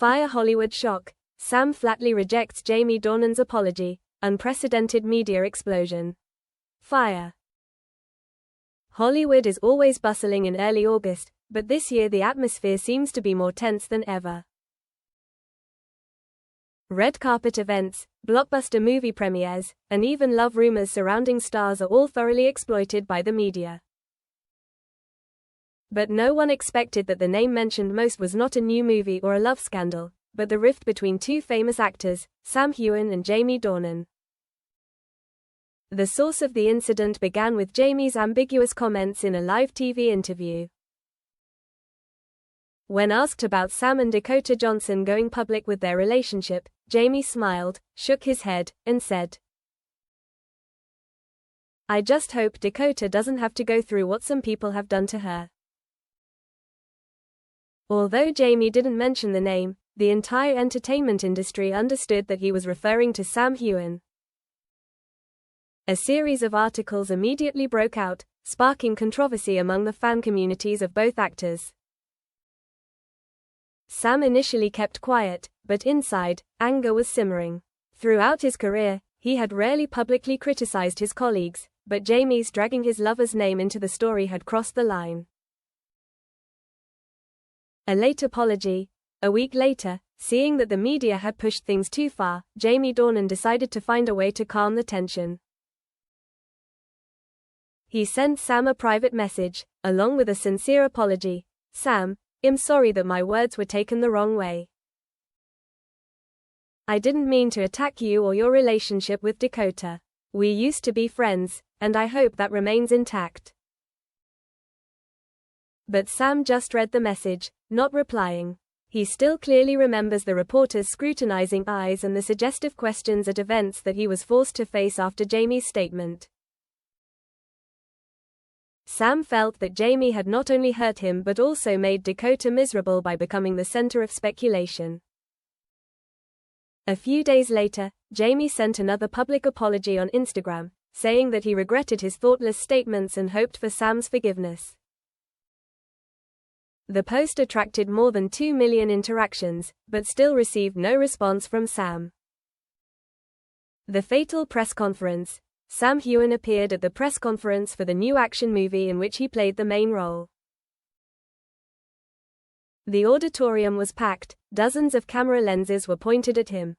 Fire Hollywood shock. Sam flatly rejects Jamie Dornan's apology. Unprecedented media explosion. Fire. Hollywood is always bustling in early August, but this year the atmosphere seems to be more tense than ever. Red carpet events, blockbuster movie premieres, and even love rumors surrounding stars are all thoroughly exploited by the media. But no one expected that the name mentioned most was not a new movie or a love scandal, but the rift between two famous actors, Sam Heughan and Jamie Dornan. The source of the incident began with Jamie's ambiguous comments in a live TV interview. When asked about Sam and Dakota Johnson going public with their relationship, Jamie smiled, shook his head, and said, "I just hope Dakota doesn't have to go through what some people have done to her." Although Jamie didn't mention the name, the entire entertainment industry understood that he was referring to Sam Heughan. A series of articles immediately broke out, sparking controversy among the fan communities of both actors. Sam initially kept quiet, but inside, anger was simmering. Throughout his career, he had rarely publicly criticized his colleagues, but Jamie's dragging his lover's name into the story had crossed the line. A late apology. A week later, seeing that the media had pushed things too far, Jamie Dornan decided to find a way to calm the tension. He sent Sam a private message, along with a sincere apology. "Sam, I'm sorry that my words were taken the wrong way. I didn't mean to attack you or your relationship with Dakota. We used to be friends, and I hope that remains intact." But Sam just read the message, not replying. He still clearly remembers the reporters' scrutinizing eyes and the suggestive questions at events that he was forced to face after Jamie's statement. Sam felt that Jamie had not only hurt him but also made Dakota miserable by becoming the center of speculation. A few days later, Jamie sent another public apology on Instagram, saying that he regretted his thoughtless statements and hoped for Sam's forgiveness. The post attracted more than 2 million interactions, but still received no response from Sam. The fatal press conference. Sam Heughan appeared at the press conference for the new action movie in which he played the main role. The auditorium was packed, dozens of camera lenses were pointed at him.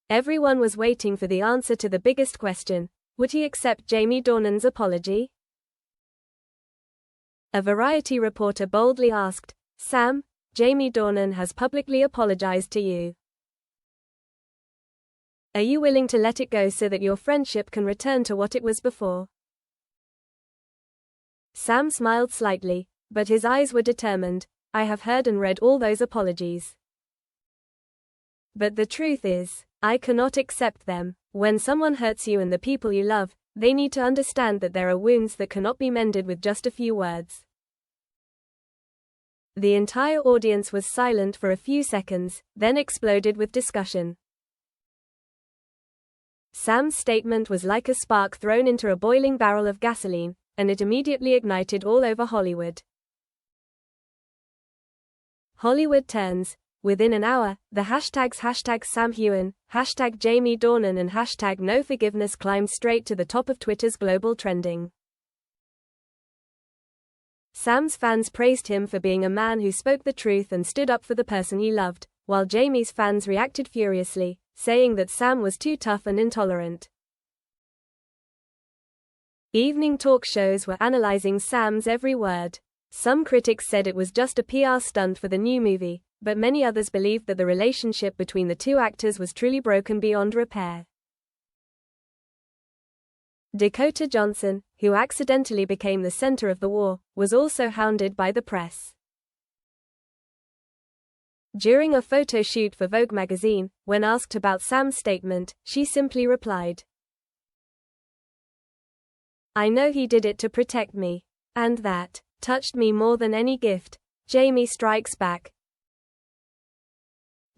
Everyone was waiting for the answer to the biggest question: would he accept Jamie Dornan's apology? A Variety reporter boldly asked, "Sam, Jamie Dornan has publicly apologized to you. Are you willing to let it go so that your friendship can return to what it was before?" Sam smiled slightly, but his eyes were determined. "I have heard and read all those apologies. But the truth is, I cannot accept them. When someone hurts you and the people you love, they need to understand that there are wounds that cannot be mended with just a few words." The entire audience was silent for a few seconds, then exploded with discussion. Sam's statement was like a spark thrown into a boiling barrel of gasoline, and it immediately ignited all over Hollywood. Hollywood turns. Within an hour, the hashtags #SamHeughan, #Jamie Dornan and #NoForgiveness climbed straight to the top of Twitter's global trending. Sam's fans praised him for being a man who spoke the truth and stood up for the person he loved, while Jamie's fans reacted furiously, saying that Sam was too tough and intolerant. Evening talk shows were analyzing Sam's every word. Some critics said it was just a PR stunt for the new movie, but many others believed that the relationship between the two actors was truly broken beyond repair. Dakota Johnson, who accidentally became the center of the war, was also hounded by the press. During a photo shoot for Vogue magazine, when asked about Sam's statement, she simply replied, "I know he did it to protect me. And that touched me more than any gift." Jamie strikes back.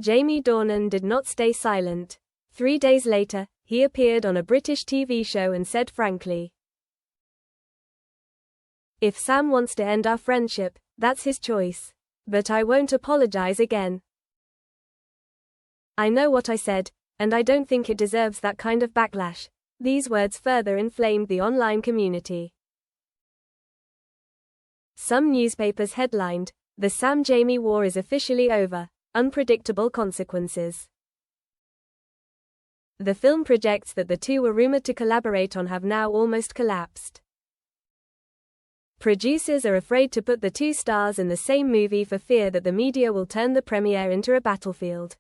Jamie Dornan did not stay silent. 3 days later, he appeared on a British TV show and said frankly, "If Sam wants to end our friendship, that's his choice. But I won't apologize again." "I know what I said, and I don't think it deserves that kind of backlash." These words further inflamed the online community. Some newspapers headlined, "The Sam-Jamie war is officially over. Unpredictable consequences." The film projects that the two were rumored to collaborate on have now almost collapsed. Producers are afraid to put the two stars in the same movie for fear that the media will turn the premiere into a battlefield.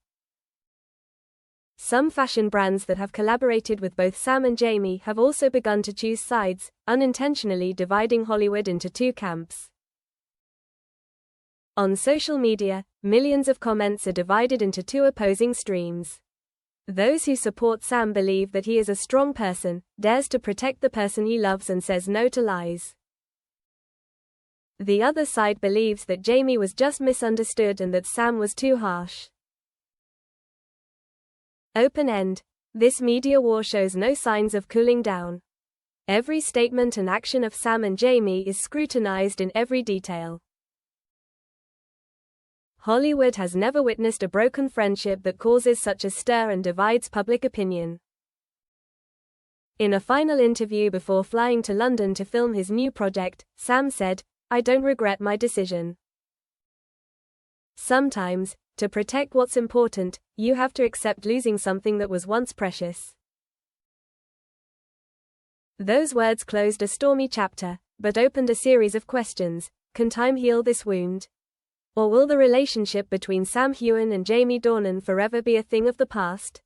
Some fashion brands that have collaborated with both Sam and Jamie have also begun to choose sides, unintentionally dividing Hollywood into two camps. On social media, millions of comments are divided into two opposing streams. Those who support Sam believe that he is a strong person, dares to protect the person he loves and says no to lies. The other side believes that Jamie was just misunderstood and that Sam was too harsh. Open end. This media war shows no signs of cooling down. Every statement and action of Sam and Jamie is scrutinized in every detail. Hollywood has never witnessed a broken friendship that causes such a stir and divides public opinion. In a final interview before flying to London to film his new project, Sam said, "I don't regret my decision. Sometimes, to protect what's important, you have to accept losing something that was once precious." Those words closed a stormy chapter, but opened a series of questions. Can time heal this wound? Or will the relationship between Sam Heughan and Jamie Dornan forever be a thing of the past?